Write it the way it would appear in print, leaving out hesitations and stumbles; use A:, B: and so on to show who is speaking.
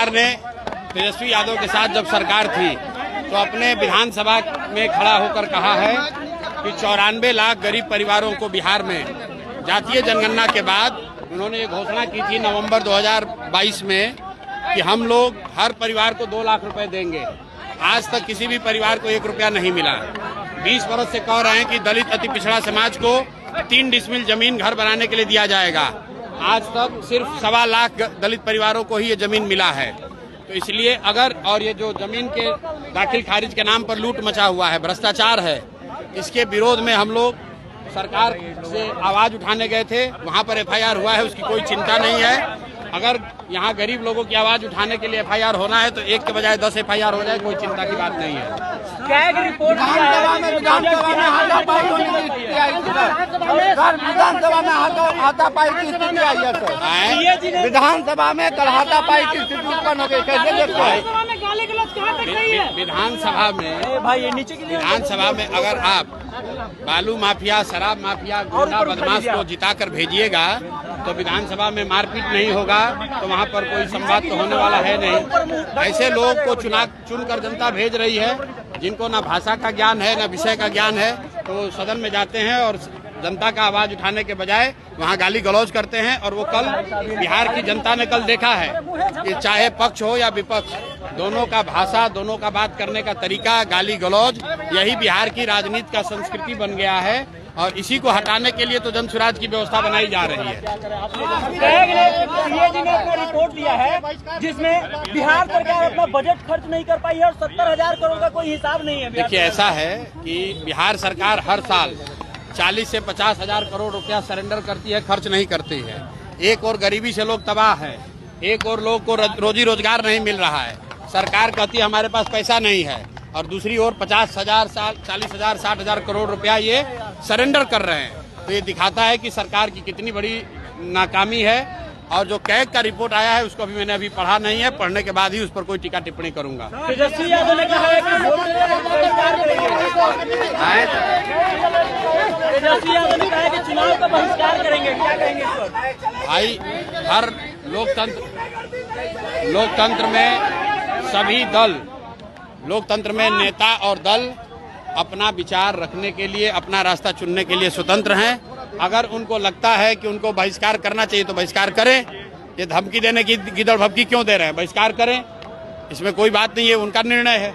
A: सरकार ने तेजस्वी यादव के साथ जब सरकार थी तो अपने विधानसभा में खड़ा होकर कहा है कि 94 लाख गरीब परिवारों को बिहार में जातीय जनगणना के बाद उन्होंने ये घोषणा की थी नवंबर 2022 में कि हम लोग हर परिवार को 2 लाख रुपए देंगे। आज तक किसी भी परिवार को 1 रुपया नहीं मिला। 20 वर्ष से कह रहे हैं कि दलित अति पिछड़ा समाज को 3 डिसमिल जमीन घर बनाने के लिए दिया जाएगा। आज तक सिर्फ 1.25 लाख दलित परिवारों को ही ये जमीन मिला है। तो इसलिए अगर और ये जो जमीन के दाखिल खारिज के नाम पर लूट मचा हुआ है, भ्रष्टाचार है, इसके विरोध में हम लोग सरकार से आवाज उठाने गए थे। वहाँ पर FIR हुआ है, उसकी कोई चिंता नहीं है। अगर यहाँ गरीब लोगों की आवाज उठाने के लिए FIR होना है तो 1 के बजाय 10 FIR हो जाए, कोई चिंता की बात नहीं है।
B: विधानसभा में हाथापाई की स्थिति आई है सर। विधानसभा में कल हाथापाई की स्थिति उत्पन्न हो गई, कैसे देखते हैं?
A: विधानसभा में अगर आप बालू माफिया, शराब माफिया, गुंडा बदमाश को जिताकर भेजिएगा तो विधानसभा में मारपीट नहीं होगा, तो वहाँ पर कोई संवाद तो होने वाला है नहीं। ऐसे लोग को चुनकर जनता भेज रही है जिनको ना भाषा का ज्ञान है ना विषय का ज्ञान है, तो सदन में जाते हैं और जनता का आवाज उठाने के बजाय वहाँ गाली गलौज करते हैं। और वो कल बिहार की जनता ने कल देखा है कि चाहे पक्ष हो या विपक्ष, दोनों का भाषा, दोनों का बात करने का तरीका, गाली गलौज, यही बिहार की राजनीति का संस्कृति बन गया है। और इसी को हटाने के लिए तो जन स्वराज की व्यवस्था बनाई जा रही है।
C: सीएजी ने अपना रिपोर्ट दिया है जिसमें बिहार सरकार अपना बजट खर्च नहीं कर पाई है और 70,000 करोड़ का कोई हिसाब नहीं है।
A: देखिए, ऐसा है कि बिहार सरकार हर साल 40 से 50,000 करोड़ रुपया सरेंडर करती है, खर्च नहीं करती है। एक और गरीबी से लोग तबाह है, एक और लोग को रोजी रोजगार नहीं मिल रहा है। सरकार कहती है हमारे पास पैसा नहीं है, और दूसरी ओर 50,000, 40,000, 60,000 करोड़ रुपया ये सरेंडर कर रहे हैं। तो ये दिखाता है कि सरकार की कितनी बड़ी नाकामी है। और जो कैग का रिपोर्ट आया है उसको मैंने अभी पढ़ा नहीं है, पढ़ने के बाद ही उस पर कोई टीका टिप्पणी करूंगा।
C: तेजस्वी यादव ने कहा है कि चुनाव का बहिष्कार करेंगे, क्या कहेंगे इस पर?
A: भाई, हर लोकतंत्र में सभी दल, लोकतंत्र में नेता और दल अपना विचार रखने के लिए, अपना रास्ता चुनने के लिए स्वतंत्र हैं। अगर उनको लगता है कि उनको बहिष्कार करना चाहिए तो बहिष्कार करें। ये धमकी देने की गिदड़ भभकी क्यों दे रहे हैं? बहिष्कार करें, इसमें कोई बात नहीं है, उनका निर्णय है।